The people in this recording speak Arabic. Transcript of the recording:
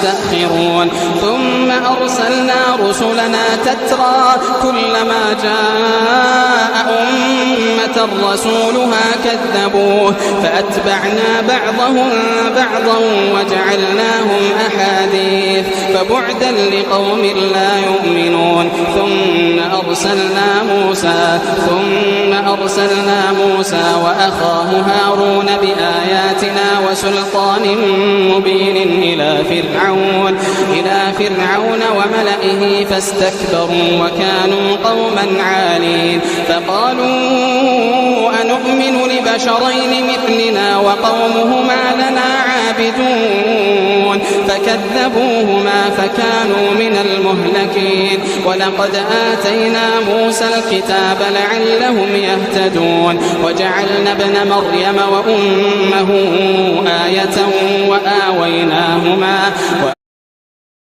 يستأخرون ثم أرسلنا رسلنا تترى كلما جاء أمة رسولها كذبوه فأتبعنا بعضهم بعضا وجعلناهم أحاديث فبعدا لقوم لا يؤمنون ثم أرسلنا موسى وأخاه هارون بآياتنا وسلطان مبين إلى فرعون وملئه فاستكبروا وكانوا قوما عالين فقالوا أنؤمن لبشرين مثلنا وقومهما لنا عابدون فكذبوهما فكانوا من المهلكين ولقد آتينا موسى الكتاب لعلهم يهتدون وجعلنا ابن مريم وأمه آية وآويناهما